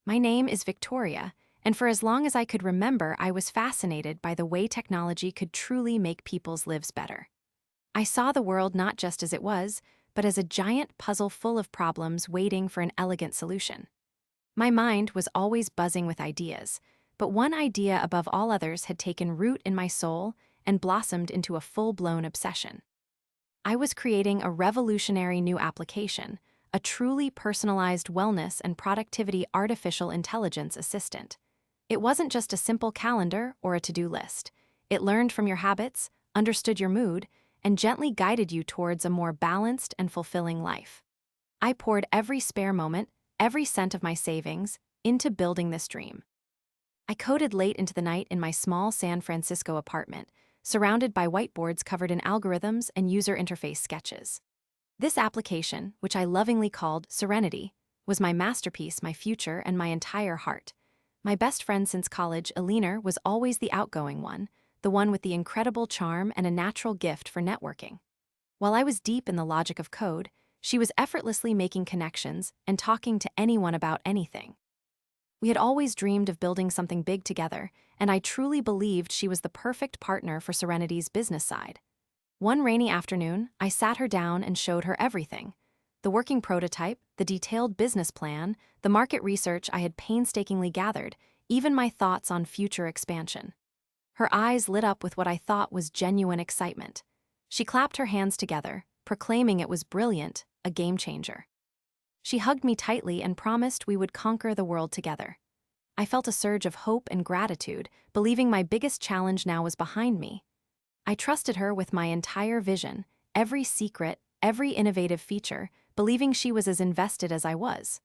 My name is Victoria, and for as long as I could remember, I was fascinated by the way technology could truly make people's lives better. I saw the world not just as it was, but as a giant puzzle full of problems waiting for an elegant solution. My mind was always buzzing with ideas, but one idea above all others had taken root in my soul and blossomed into a full-blown obsession. I was creating a revolutionary new application, a truly personalized wellness and productivity artificial intelligence assistant. It wasn't just a simple calendar or a to-do list. It learned from your habits, understood your mood, and gently guided you towards a more balanced and fulfilling life. I poured every spare moment, every cent of my savings, into building this dream. I coded late into the night in my small San Francisco apartment, surrounded by whiteboards covered in algorithms and user interface sketches. This application, which I lovingly called Serenity, was my masterpiece, my future, and my entire heart. My best friend since college, Alina, was always the outgoing one, the one with the incredible charm and a natural gift for networking. While I was deep in the logic of code, she was effortlessly making connections and talking to anyone about anything. We had always dreamed of building something big together, and I truly believed she was the perfect partner for Serenity's business side. One rainy afternoon, I sat her down and showed her everything: the working prototype, the detailed business plan, the market research I had painstakingly gathered, even my thoughts on future expansion. Her eyes lit up with what I thought was genuine excitement. She clapped her hands together, proclaiming it was brilliant, a game changer. She hugged me tightly and promised we would conquer the world together. I felt a surge of hope and gratitude, believing my biggest challenge now was behind me. I trusted her with my entire vision, every secret, every innovative feature, believing she was as invested as I was.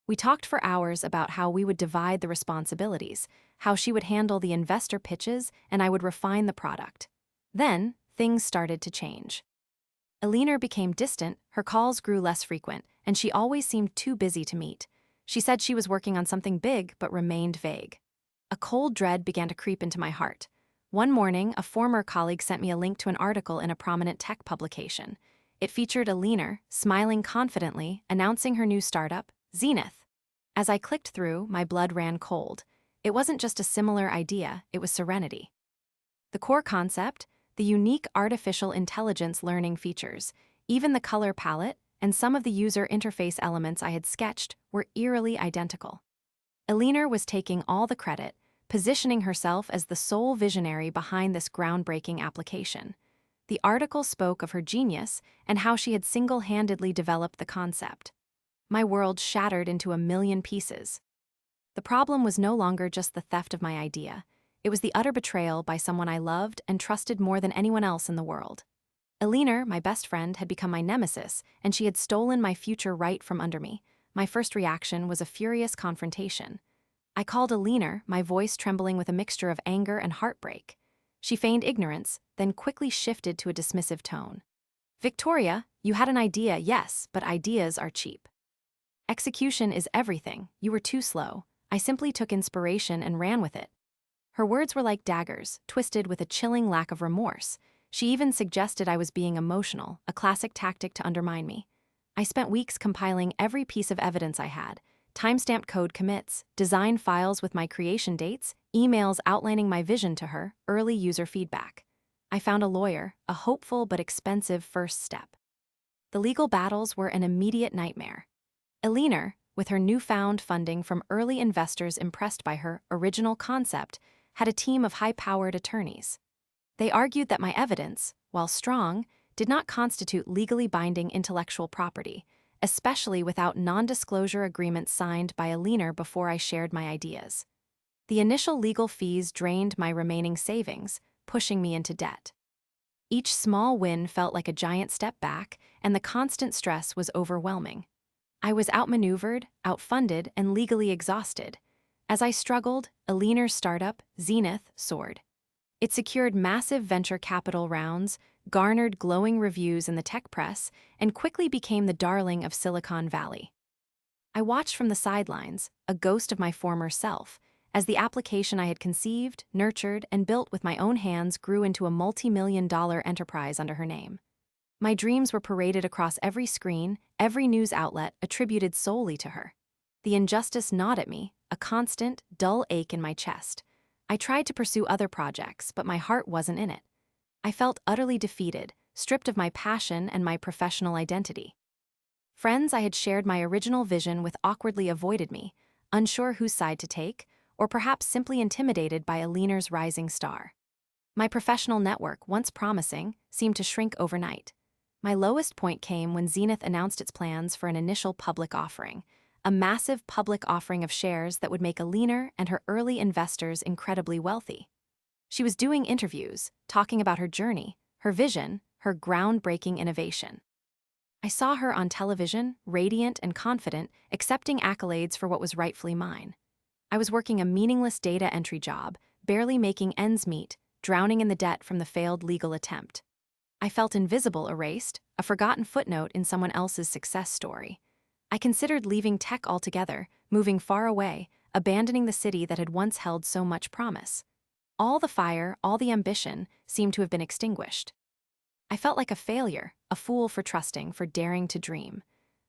We talked for hours about how we would divide the responsibilities, how she would handle the investor pitches, and I would refine the product. Then, things started to change. Alina became distant, her calls grew less frequent, and she always seemed too busy to meet. She said she was working on something big, but remained vague. A cold dread began to creep into my heart. One morning, a former colleague sent me a link to an article in a prominent tech publication. It featured Alina, smiling confidently, announcing her new startup, Zenith. As I clicked through, my blood ran cold. It wasn't just a similar idea, it was Serenity. The core concept, the unique artificial intelligence learning features, even the color palette, and some of the user interface elements I had sketched were eerily identical. Alina was taking all the credit, positioning herself as the sole visionary behind this groundbreaking application. The article spoke of her genius and how she had single-handedly developed the concept. My world shattered into a million pieces. The problem was no longer just the theft of my idea. It was the utter betrayal by someone I loved and trusted more than anyone else in the world. Alina, my best friend, had become my nemesis, and she had stolen my future right from under me. My first reaction was a furious confrontation. I called Alina, my voice trembling with a mixture of anger and heartbreak. She feigned ignorance, then quickly shifted to a dismissive tone. "Victoria, you had an idea, yes, but ideas are cheap. Execution is everything. You were too slow. I simply took inspiration and ran with it." Her words were like daggers, twisted with a chilling lack of remorse. She even suggested I was being emotional, a classic tactic to undermine me. I spent weeks compiling every piece of evidence I had: timestamped code commits, design files with my creation dates, emails outlining my vision to her, early user feedback. I found a lawyer, a hopeful but expensive first step. The legal battles were an immediate nightmare. Alina, with her newfound funding from early investors impressed by her original concept, had a team of high-powered attorneys. They argued that my evidence, while strong, did not constitute legally binding intellectual property, especially without non-disclosure agreements signed by Alina before I shared my ideas. The initial legal fees drained my remaining savings, pushing me into debt. Each small win felt like a giant step back, and the constant stress was overwhelming. I was outmaneuvered, outfunded, and legally exhausted. As I struggled, Alina's startup, Zenith, soared. It secured massive venture capital rounds, garnered glowing reviews in the tech press, and quickly became the darling of Silicon Valley. I watched from the sidelines, a ghost of my former self, as the application I had conceived, nurtured, and built with my own hands grew into a multi-million-dollar enterprise under her name. My dreams were paraded across every screen, every news outlet attributed solely to her. The injustice gnawed at me, a constant, dull ache in my chest. I tried to pursue other projects, but my heart wasn't in it. I felt utterly defeated, stripped of my passion and my professional identity. Friends I had shared my original vision with awkwardly avoided me, unsure whose side to take, or perhaps simply intimidated by Aliner's rising star. My professional network, once promising, seemed to shrink overnight. My lowest point came when Zenith announced its plans for an initial public offering, a massive public offering of shares that would make Aliner and her early investors incredibly wealthy. She was doing interviews, talking about her journey, her vision, her groundbreaking innovation. I saw her on television, radiant and confident, accepting accolades for what was rightfully mine. I was working a meaningless data entry job, barely making ends meet, drowning in the debt from the failed legal attempt. I felt invisible, erased, a forgotten footnote in someone else's success story. I considered leaving tech altogether, moving far away, abandoning the city that had once held so much promise. All the fire, all the ambition, seemed to have been extinguished. I felt like a failure, a fool for trusting, for daring to dream.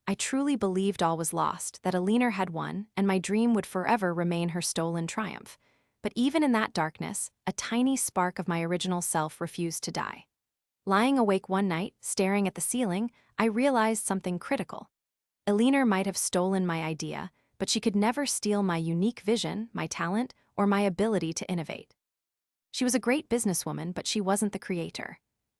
I truly believed all was lost, that Aliner had won, and my dream would forever remain her stolen triumph. But even in that darkness, a tiny spark of my original self refused to die. Lying awake one night, staring at the ceiling, I realized something critical. Aliner might have stolen my idea, but she could never steal my unique vision, my talent, or my ability to innovate. She was a great businesswoman, but she wasn't the creator.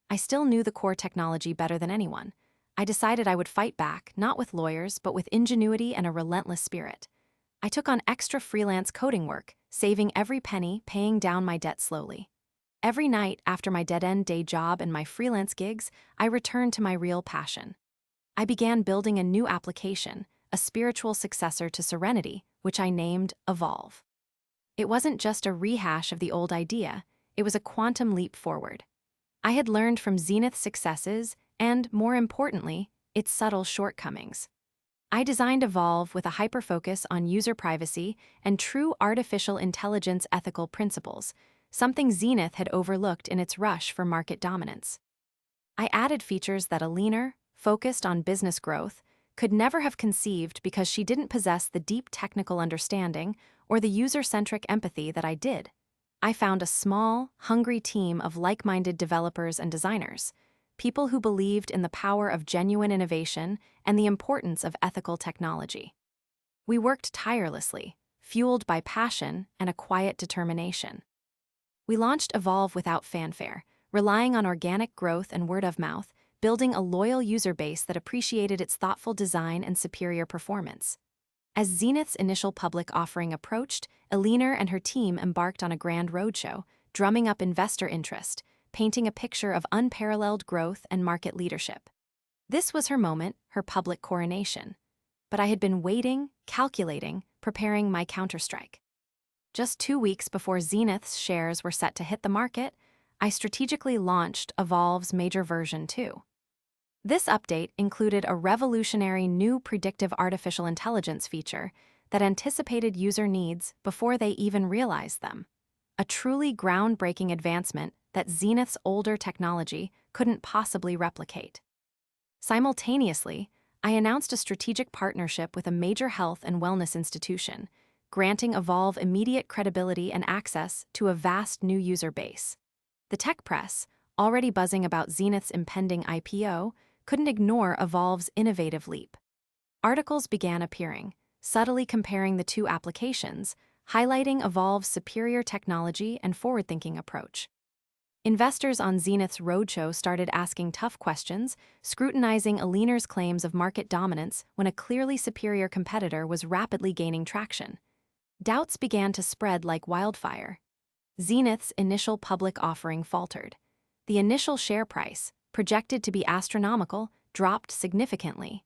I still knew the core technology better than anyone. I decided I would fight back, not with lawyers, but with ingenuity and a relentless spirit. I took on extra freelance coding work, saving every penny, paying down my debt slowly. Every night, after my dead-end day job and my freelance gigs, I returned to my real passion. I began building a new application, a spiritual successor to Serenity, which I named Evolve. It wasn't just a rehash of the old idea, it was a quantum leap forward. I had learned from Zenith's successes and, more importantly, its subtle shortcomings. I designed Evolve with a hyper-focus on user privacy and true artificial intelligence ethical principles, something Zenith had overlooked in its rush for market dominance. I added features that Aliner, focused on business growth, could never have conceived because she didn't possess the deep technical understanding or the user-centric empathy that I did. I found a small, hungry team of like-minded developers and designers, people who believed in the power of genuine innovation and the importance of ethical technology. We worked tirelessly, fueled by passion and a quiet determination. We launched Evolve without fanfare, relying on organic growth and word of mouth, building a loyal user base that appreciated its thoughtful design and superior performance. As Zenith's initial public offering approached, Aliner and her team embarked on a grand roadshow, drumming up investor interest, painting a picture of unparalleled growth and market leadership. This was her moment, her public coronation. But I had been waiting, calculating, preparing my counterstrike. Just 2 weeks before Zenith's shares were set to hit the market, I strategically launched Evolve's major version 2. This update included a revolutionary new predictive artificial intelligence feature that anticipated user needs before they even realized them. A truly groundbreaking advancement that Zenith's older technology couldn't possibly replicate. Simultaneously, I announced a strategic partnership with a major health and wellness institution, granting Evolve immediate credibility and access to a vast new user base. The tech press, already buzzing about Zenith's impending IPO, couldn't ignore Evolve's innovative leap. Articles began appearing, subtly comparing the two applications, highlighting Evolve's superior technology and forward-thinking approach. Investors on Zenith's roadshow started asking tough questions, scrutinizing Aliner's claims of market dominance when a clearly superior competitor was rapidly gaining traction. Doubts began to spread like wildfire. Zenith's initial public offering faltered. The initial share price, projected to be astronomical, dropped significantly.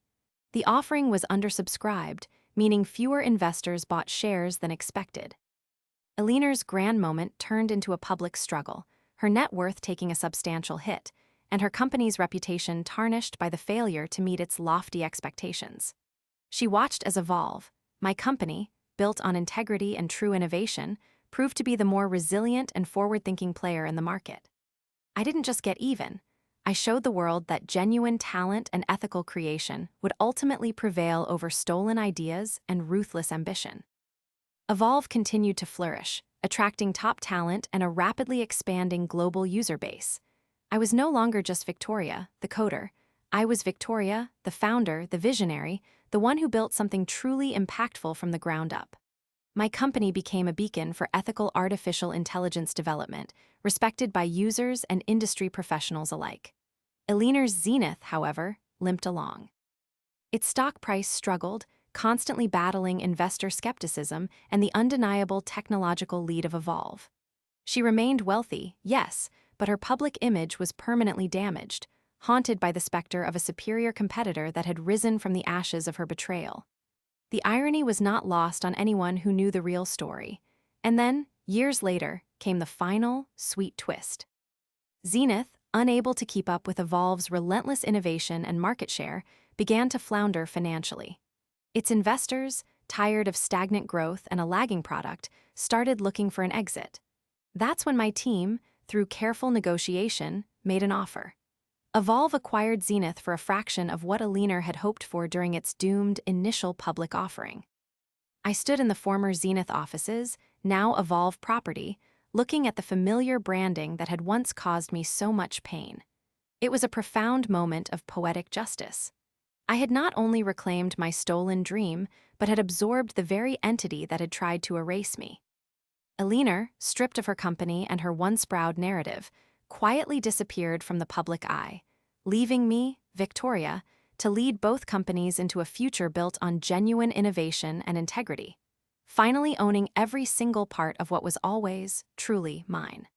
The offering was undersubscribed, meaning fewer investors bought shares than expected. Aliner's grand moment turned into a public struggle, her net worth taking a substantial hit, and her company's reputation tarnished by the failure to meet its lofty expectations. She watched as Evolve, my company, built on integrity and true innovation, proved to be the more resilient and forward-thinking player in the market. I didn't just get even. I showed the world that genuine talent and ethical creation would ultimately prevail over stolen ideas and ruthless ambition. Evolve continued to flourish, attracting top talent and a rapidly expanding global user base. I was no longer just Victoria, the coder. I was Victoria, the founder, the visionary, the one who built something truly impactful from the ground up. My company became a beacon for ethical artificial intelligence development, respected by users and industry professionals alike. Eliner's zenith, however, limped along. Its stock price struggled, constantly battling investor skepticism and the undeniable technological lead of Evolve. She remained wealthy, yes, but her public image was permanently damaged, haunted by the specter of a superior competitor that had risen from the ashes of her betrayal. The irony was not lost on anyone who knew the real story. And then, years later, came the final, sweet twist. Zenith, unable to keep up with Evolve's relentless innovation and market share, began to flounder financially. Its investors, tired of stagnant growth and a lagging product, started looking for an exit. That's when my team, through careful negotiation, made an offer. Evolve acquired Zenith for a fraction of what Aliner had hoped for during its doomed initial public offering. I stood in the former Zenith offices, now Evolve property, looking at the familiar branding that had once caused me so much pain. It was a profound moment of poetic justice. I had not only reclaimed my stolen dream, but had absorbed the very entity that had tried to erase me. Aliner, stripped of her company and her once proud narrative, quietly disappeared from the public eye, leaving me, Victoria, to lead both companies into a future built on genuine innovation and integrity, finally owning every single part of what was always truly mine.